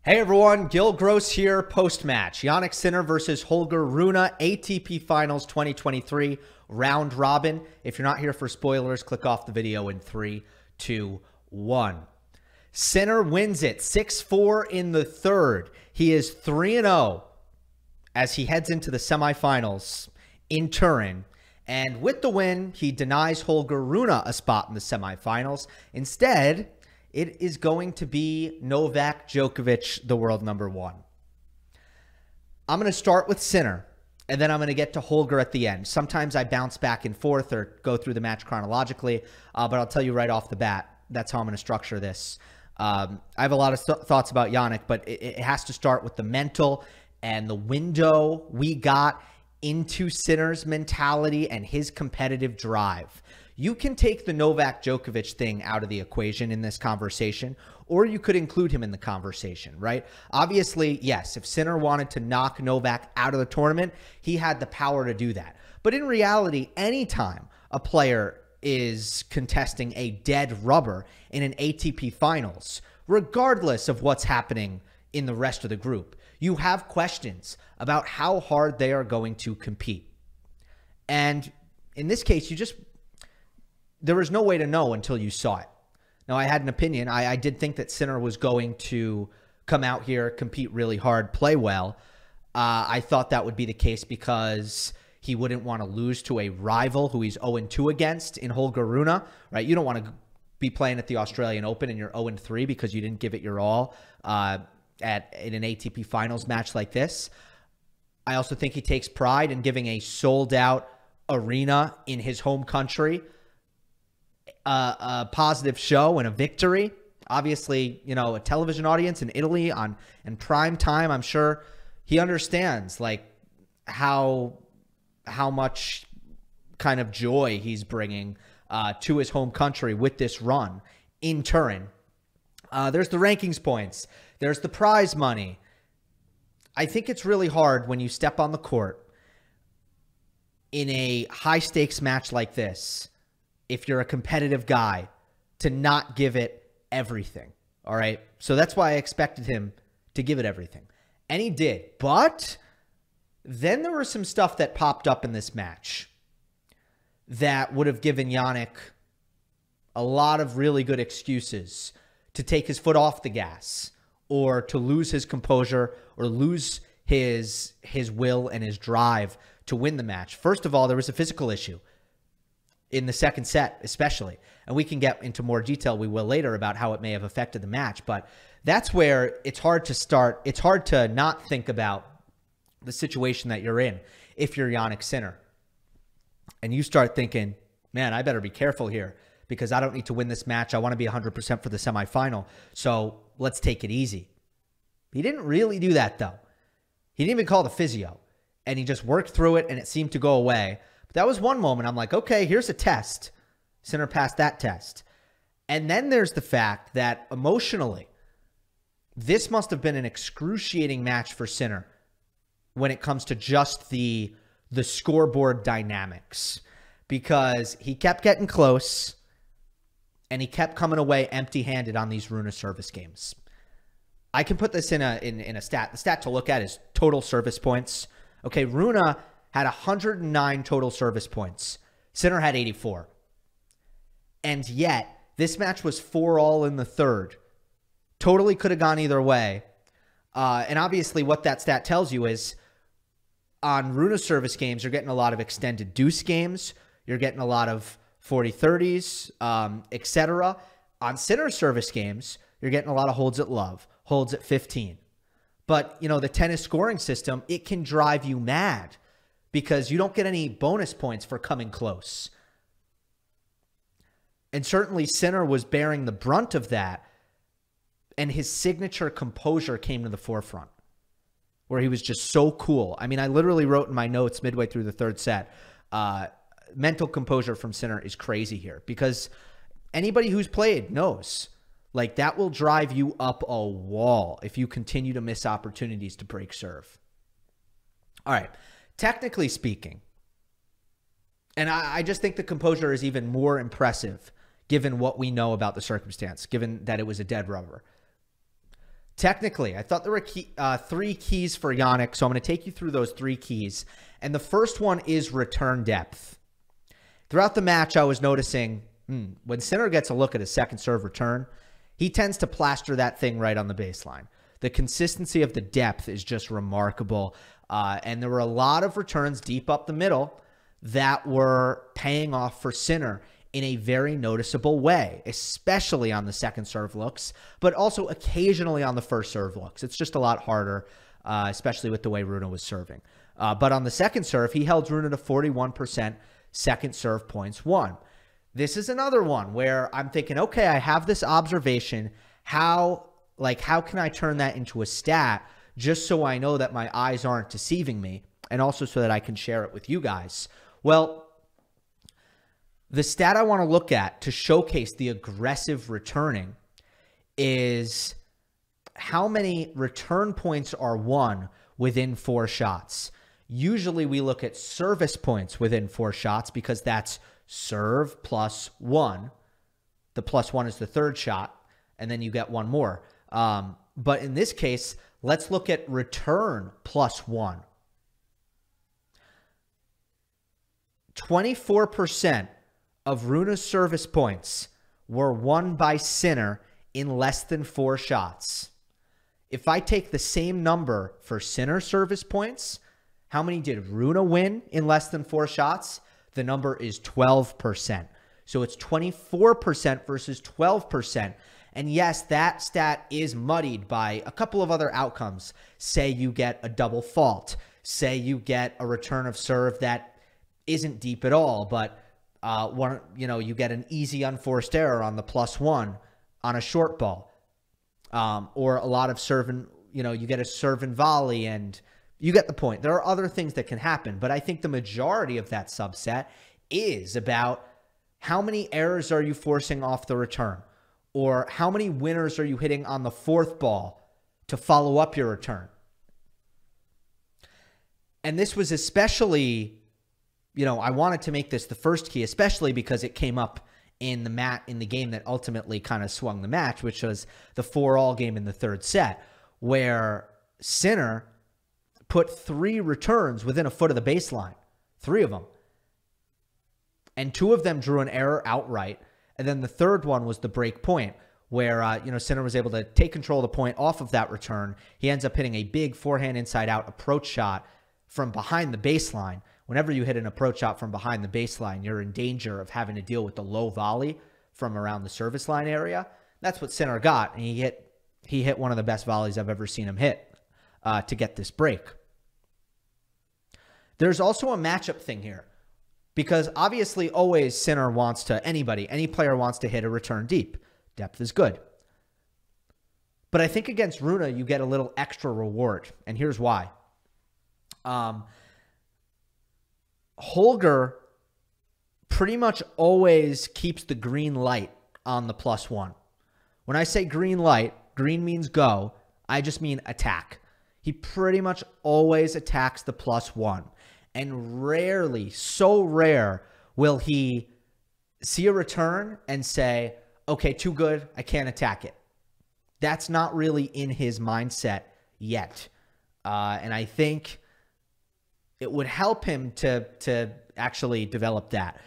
Hey everyone, Gill Gross here, post-match. Jannik Sinner versus Holger Rune, ATP Finals 2023, round robin. If you're not here for spoilers, click off the video in 3, 2, 1. Sinner wins it 6-4 in the third. He is 3-0 as he heads into the semifinals in Turin. And with the win, he denies Holger Rune a spot in the semifinals. Instead, it is going to be Novak Djokovic, the world number one. I'm going to start with Sinner, and then I'm going to get to Holger at the end. Sometimes I bounce back and forth or go through the match chronologically, but I'll tell you right off the bat, that's how I'm going to structure this. I have a lot of thoughts about Jannik, but it has to start with the mental and the window we got into Sinner's mentality and his competitive drive. You can take the Novak Djokovic thing out of the equation in this conversation, or you could include him in the conversation, right? Obviously, yes, if Sinner wanted to knock Novak out of the tournament, he had the power to do that. But in reality, anytime a player is contesting a dead rubber in an ATP Finals, regardless of what's happening in the rest of the group, you have questions about how hard they are going to compete. And in this case, there was no way to know until you saw it. Now, I had an opinion. I did think that Sinner was going to come out here, compete really hard, play well. I thought that would be the case because he wouldn't want to lose to a rival who he's 0-2 against in Holger Rune, right? You don't want to be playing at the Australian Open and you're 0-3 because you didn't give it your all in an ATP Finals match like this. I also think he takes pride in giving a sold-out arena in his home country a positive show and a victory. Obviously, you know, a television audience in Italy in prime time. I'm sure he understands like how much kind of joy he's bringing to his home country with this run in Turin. There's the rankings points. There's the prize money. I think it's really hard when you step on the court in a high stakes match like this, if you're a competitive guy, to not give it everything, all right? So that's why I expected him to give it everything. And he did. But then there was some stuff that popped up in this match that would have given Jannik a lot of really good excuses to take his foot off the gas or to lose his composure or lose his will and his drive to win the match. First of all, there was a physical issue in the second set, especially. And we can get into more detail, we will later, about how it may have affected the match. But that's where it's hard to start. It's hard to not think about the situation that you're in if you're Jannik Sinner. And you start thinking, man, I better be careful here because I don't need to win this match. I want to be 100% for the semifinal. So let's take it easy. He didn't really do that, though. He didn't even call the physio. And he just worked through it, and it seemed to go away. That was one moment. I'm like, okay, here's a test. Sinner passed that test. And then there's the fact that emotionally, this must have been an excruciating match for Sinner when it comes to just the scoreboard dynamics, because he kept getting close and he kept coming away empty-handed on these Rune service games. I can put this in a stat. The stat to look at is total service points. Okay, Rune had 109 total service points. Sinner had 84. And yet, this match was 4-all in the third. Totally could have gone either way. And obviously, what that stat tells you is on Rune service games, you're getting a lot of extended deuce games. You're getting a lot of 40-30s, etc. On Sinner service games, you're getting a lot of holds at love, holds at 15. But, you know, the tennis scoring system, it can drive you mad, because you don't get any bonus points for coming close. And certainly Sinner was bearing the brunt of that, and his signature composure came to the forefront, where he was just so cool. I mean, I literally wrote in my notes midway through the third set, mental composure from Sinner is crazy here, because anybody who's played knows, like, that will drive you up a wall if you continue to miss opportunities to break serve. All right. Technically speaking, and I just think the composure is even more impressive given what we know about the circumstance, given that it was a dead rubber. Technically, I thought there were three keys for Jannik, so I'm going to take you through those three keys. And the first one is return depth. Throughout the match, I was noticing when Sinner gets a look at his second serve return, he tends to plaster that thing right on the baseline. The consistency of the depth is just remarkable. And there were a lot of returns deep up the middle that were paying off for Sinner in a very noticeable way, especially on the second serve looks, but also occasionally on the first serve looks. It's just a lot harder, especially with the way Rune was serving. But on the second serve, he held Rune to 41% second serve points won. This is another one where I'm thinking, okay, I have this observation. How can I turn that into a stat just so I know that my eyes aren't deceiving me, and also so that I can share it with you guys? Well, the stat I want to look at to showcase the aggressive returning is how many return points are won within 4 shots. Usually we look at service points within 4 shots because that's serve plus 1. The plus 1 is the third shot, and then you get one more. But in this case, let's look at return plus 1. 24% of Rune's service points were won by Sinner in less than 4 shots. If I take the same number for Sinner service points, how many did Rune win in less than 4 shots? The number is 12%. So it's 24% versus 12%. And yes, that stat is muddied by a couple of other outcomes. Say you get a double fault. Say you get a return of serve that isn't deep at all, but you get an easy unforced error on the plus 1 on a short ball, or a lot of serve and, you get a serve and volley, and you get the point. There are other things that can happen, but I think the majority of that subset is about how many errors are you forcing off the return, or how many winners are you hitting on the 4th ball to follow up your return. And this was especially, I wanted to make this the first key, especially because it came up in the game that ultimately kind of swung the match, which was the 4-all game in the 3rd set, where Sinner put 3 returns within a foot of the baseline, 3 of them. And 2 of them drew an error outright. And then the 3rd one was the break point where, Sinner was able to take control of the point off of that return. He ends up hitting a big forehand inside out approach shot from behind the baseline. Whenever you hit an approach shot from behind the baseline, you're in danger of having to deal with the low volley from around the service line area. That's what Sinner got, and he hit one of the best volleys I've ever seen him hit to get this break. There's also a matchup thing here, because obviously always Sinner wants to, any player wants to hit a return deep. Depth is good. But I think against Rune, you get a little extra reward, and here's why. Holger pretty much always keeps the green light on the plus 1. When I say green light, green means go. I just mean attack. He pretty much always attacks the plus 1. And rarely, so rare, will he see a return and say, okay, too good, I can't attack it. That's not really in his mindset yet. And I think it would help him to actually develop that.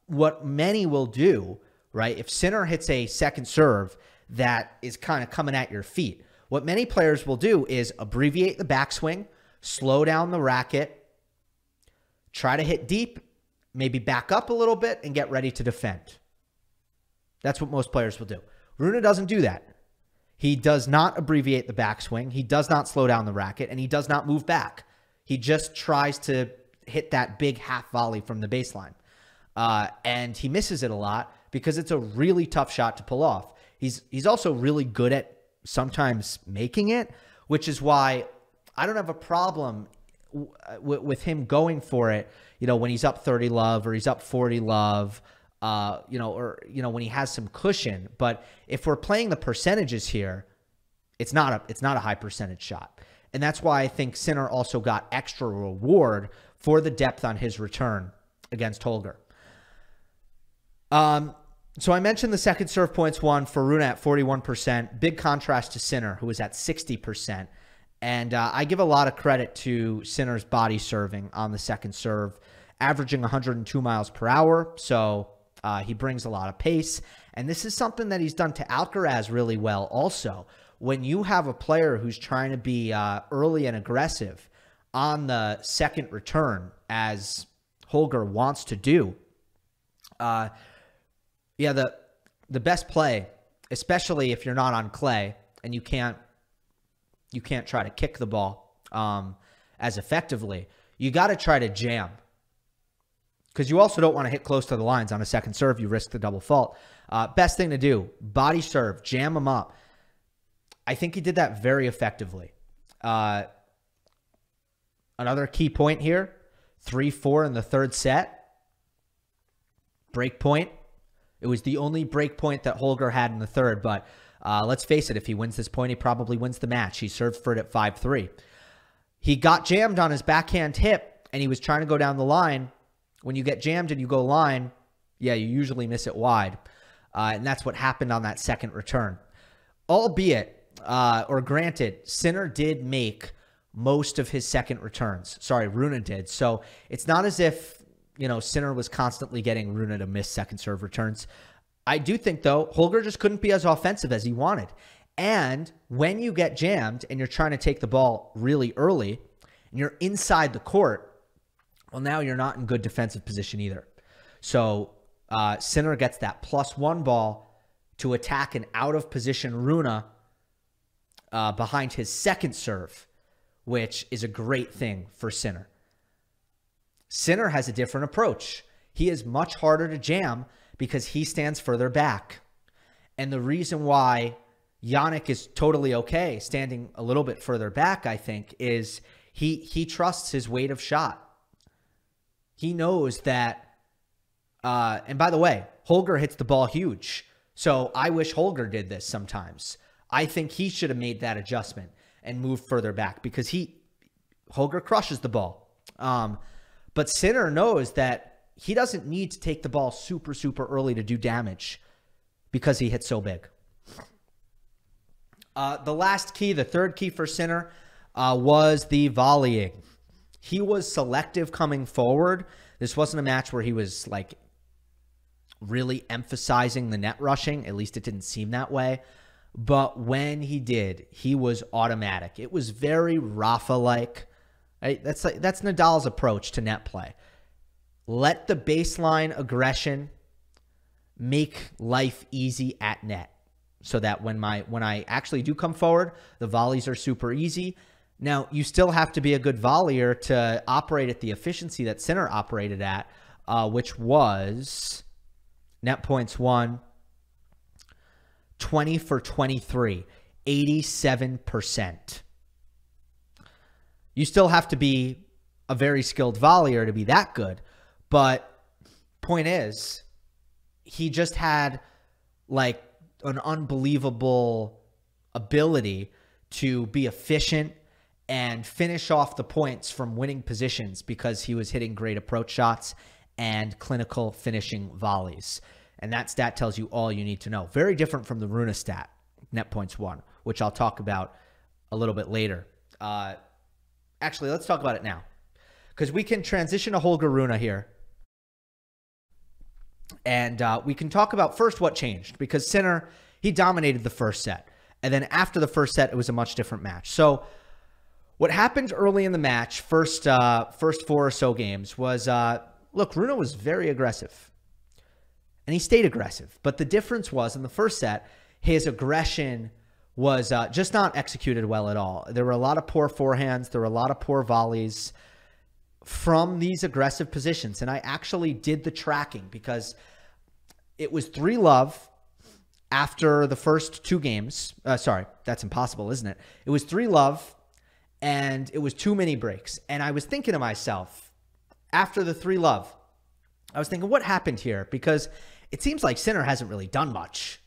What many will do, right, if Sinner hits a second serve that is kind of coming at your feet, what many players will do is abbreviate the backswing, slow down the racket, try to hit deep, maybe back up a little bit, and get ready to defend. That's what most players will do. Rune doesn't do that. He does not abbreviate the backswing. He does not slow down the racket, and he does not move back. He just tries to hit that big half volley from the baseline. And he misses it a lot because it's a really tough shot to pull off. He's also really good at sometimes making it, which is why I don't have a problem with him going for it, when he's up 30 love or he's up 40 love, when he has some cushion. But if we're playing the percentages here, it's not a high percentage shot. And that's why I think Sinner also got extra reward for the depth on his return against Holger. So I mentioned the second serve points won for Rune at 41%. Big contrast to Sinner, who was at 60%. And I give a lot of credit to Sinner's body serving on the second serve, averaging 102 miles per hour. So he brings a lot of pace. And this is something that he's done to Alcaraz really well also. When you have a player who's trying to be early and aggressive on the second return, as Holger wants to do, yeah, the best play, especially if you're not on clay and you can't try to kick the ball as effectively, you got to try to jam, because you also don't want to hit close to the lines on a second serve. You risk the double fault. Best thing to do, body serve, jam them up. I think he did that very effectively. Another key point here, 3-4 in the third set. Break point. It was the only break point that Holger had in the third, but let's face it, if he wins this point, he probably wins the match. He served for it at 5-3. He got jammed on his backhand hip, and he was trying to go down the line. When you get jammed and you go line, yeah, you usually miss it wide. And that's what happened on that second return. Albeit, or granted, Sinner did make most of his second returns. Sorry, Rune did. So it's not as if, you know, Sinner was constantly getting Rune to miss second serve returns. I do think, though, Holger just couldn't be as offensive as he wanted. And when you get jammed and you're trying to take the ball really early and you're inside the court, well, now you're not in good defensive position either. So Sinner gets that +1 ball to attack an out-of-position Rune behind his second serve, which is a great thing for Sinner. Sinner has a different approach. He is much harder to jam because he stands further back. And the reason why Jannik is totally okay standing a little bit further back, I think, is he trusts his weight of shot. He knows that, and by the way, Holger hits the ball huge. So I wish Holger did this sometimes. I think he should have made that adjustment and moved further back, because Holger crushes the ball. But Sinner knows that he doesn't need to take the ball super, super early to do damage because he hits so big. The last key, the third key for Sinner, was the volleying. He was selective coming forward. This wasn't a match where he was like really emphasizing the net rushing. At least it didn't seem that way. But when he did, he was automatic. It was very Rafa-like. Right? That's Nadal's approach to net play. Let the baseline aggression make life easy at net, so that when I actually do come forward, the volleys are super easy. Now, you still have to be a good volleyer to operate at the efficiency that Sinner operated at, which was net points won 20 for 23, 87%. You still have to be a very skilled volleyer to be that good. But point is, he just had like an unbelievable ability to be efficient and finish off the points from winning positions because he was hitting great approach shots and clinical finishing volleys. And that stat tells you all you need to know. Very different from the Rune stat, net points won, which I'll talk about a little bit later. Actually, let's talk about it now, because we can transition to Holger Rune here. And we can talk about first what changed, because Sinner, he dominated the first set. And then after the first set, it was a much different match. So what happened early in the match, first 4 or so games, was, look, Rune was very aggressive. And he stayed aggressive. But the difference was, in the first set, his aggression was just not executed well at all. There were a lot of poor forehands. There were a lot of poor volleys from these aggressive positions. And I actually did the tracking, because it was 3-love after the first 2 games. Sorry, that's impossible, isn't it? It was 3-love, and it was too many breaks. And I was thinking to myself, after the 3-love, I was thinking, what happened here? Because it seems like Sinner hasn't really done much.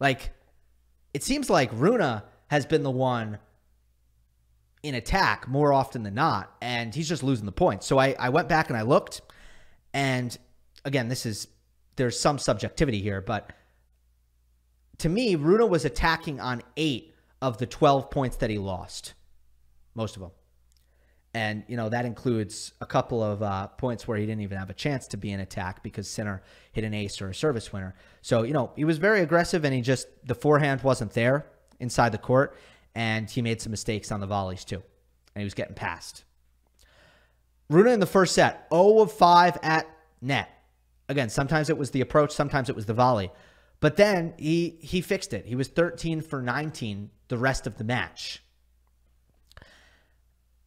Like, it seems like Rune has been the one in attack more often than not, and he's just losing the points. So I went back and I looked, and again, this is there's some subjectivity here, but to me, Rune was attacking on 8 of the 12 points that he lost, most of them. And, you know, that includes a couple of points where he didn't even have a chance to be in attack because Sinner hit an ace or a service winner. So, you know, he was very aggressive, and the forehand wasn't there inside the court, and he made some mistakes on the volleys too, and he was getting passed. Rune in the first set, 0 of 5 at net. Again, sometimes it was the approach, sometimes it was the volley. But then he fixed it. He was 13 for 19 the rest of the match.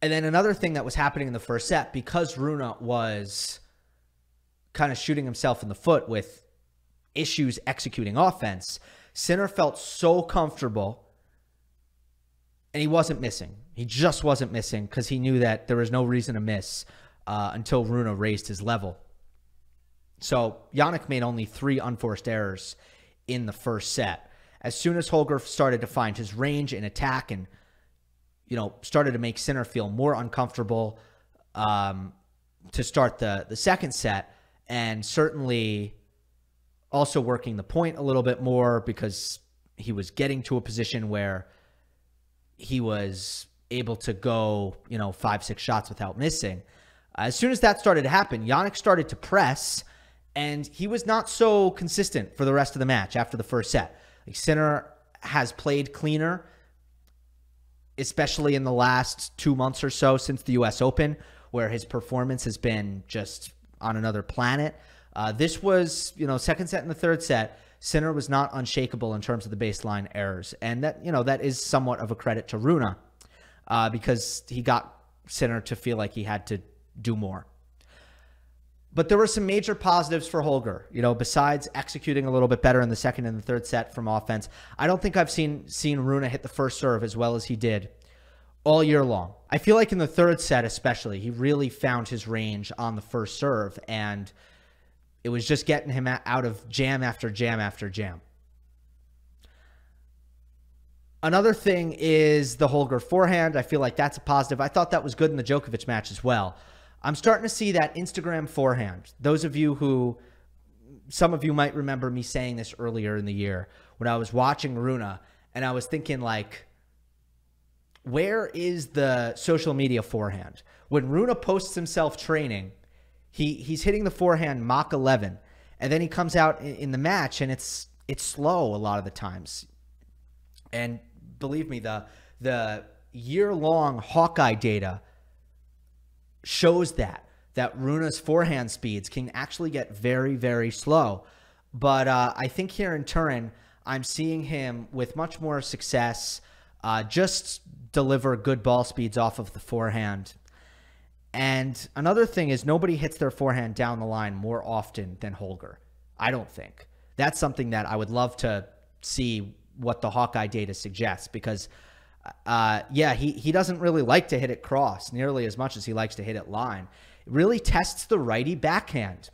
And then another thing that was happening in the first set, because Rune was kind of shooting himself in the foot with issues executing offense, Sinner felt so comfortable, and he wasn't missing. He just wasn't missing because he knew that there was no reason to miss until Rune raised his level. So Jannik made only 3 unforced errors in the first set. As soon as Holger started to find his range in attack and, you know, started to make Sinner feel more uncomfortable to start the second set, and certainly also working the point a little bit more because he was getting to a position where he was able to go, you know, 5-6 shots without missing. As soon as that started to happen, Jannik started to press, and he was not so consistent for the rest of the match after the first set. Like, Sinner has played cleaner, especially in the last 2 months or so since the U.S. Open, where his performance has been just on another planet. This was, you know, second set and the third set, Sinner was not unshakable in terms of the baseline errors. And that, you know, that is somewhat of a credit to Rune because he got Sinner to feel like he had to do more. But there were some major positives for Holger, you know, besides executing a little bit better in the second and the third set from offense. I don't think I've seen Rune hit the first serve as well as he did all year long. I feel like in the third set especially, he really found his range on the first serve, and it was just getting him out of jam after jam after jam. Another thing is the Holger forehand. I feel like that's a positive. I thought that was good in the Djokovic match as well. I'm starting to see that Instagram forehand. Those of you who, some of you might remember me saying this earlier in the year when I was watching Rune, and I was thinking, like, where is the social media forehand? When Rune posts himself training, he's hitting the forehand Mach 11, and then he comes out in the match, and it's slow a lot of the times. And believe me, the year-long Hawkeye data shows that Rune's forehand speeds can actually get very, very slow. But I think here in Turin, I'm seeing him with much more success, just deliver good ball speeds off of the forehand. And another thing is nobody hits their forehand down the line more often than Holger. I don't think. That's something that I would love to see what the Hawkeye data suggests, because yeah, he doesn't really like to hit it cross nearly as much as he likes to hit it line. It really tests the righty backhand.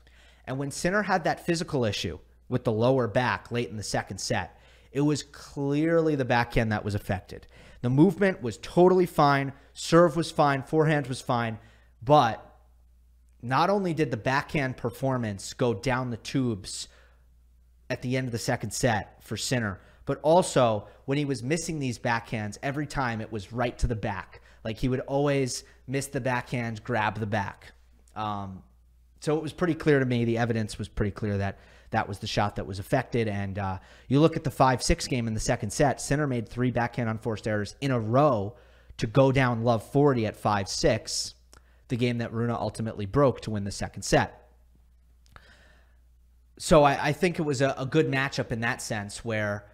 And when Sinner had that physical issue with the lower back late in the second set, it was clearly the backhand that was affected. The movement was totally fine. Serve was fine. Forehand was fine. But not only did the backhand performance go down the tubes at the end of the second set for Sinner, but also when he was missing these backhands, every time it was right to the back. Like, he would always miss the backhand, grab the back. So it was pretty clear to me, the evidence was pretty clear that that was the shot that was affected. And you look at the 5-6 game in the second set, Sinner made 3 backhand unforced errors in a row to go down love 40 at 5-6, the game that Rune ultimately broke to win the second set. So I think it was a good matchup in that sense, where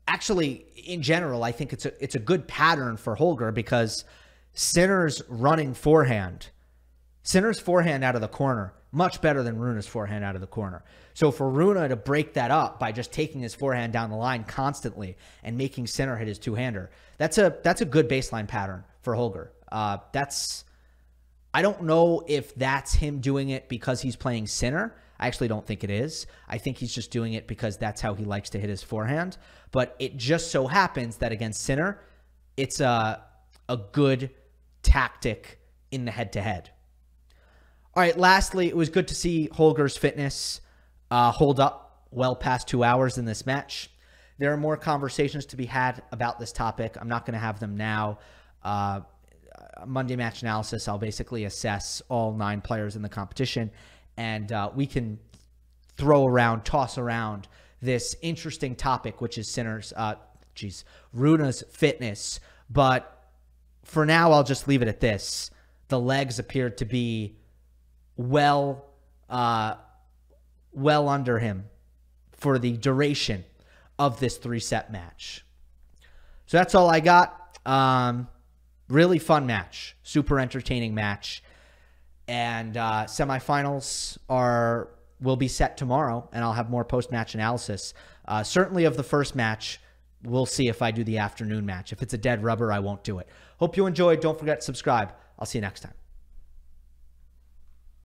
actually, in general, I think it's a good pattern for Holger, because Sinner's running forehand, Sinner's forehand out of the corner, much better than Rune's forehand out of the corner. So for Rune to break that up by just taking his forehand down the line constantly and making Sinner hit his two-hander, that's a good baseline pattern for Holger. I don't know if that's him doing it because he's playing Sinner. I actually don't think it is. I think he's just doing it because that's how he likes to hit his forehand. But it just so happens that against Sinner, it's a good tactic in the head-to-head. All right, lastly, it was good to see Holger's fitness. hold up well past 2 hours in this match. There are more conversations to be had about this topic. I'm not going to have them now. Monday match analysis, I'll basically assess all 9 players in the competition, and we can toss around this interesting topic, which is Rune's fitness. But for now, I'll just leave it at this. The legs appear to be well under him for the duration of this 3-set match. So that's all I got. Really fun match, super entertaining match, and semifinals will be set tomorrow, and I'll have more post-match analysis. Certainly of the first match. We'll see if I do the afternoon match. If it's a dead rubber, I won't do it. Hope you enjoyed. Don't forget to subscribe. I'll see you next time.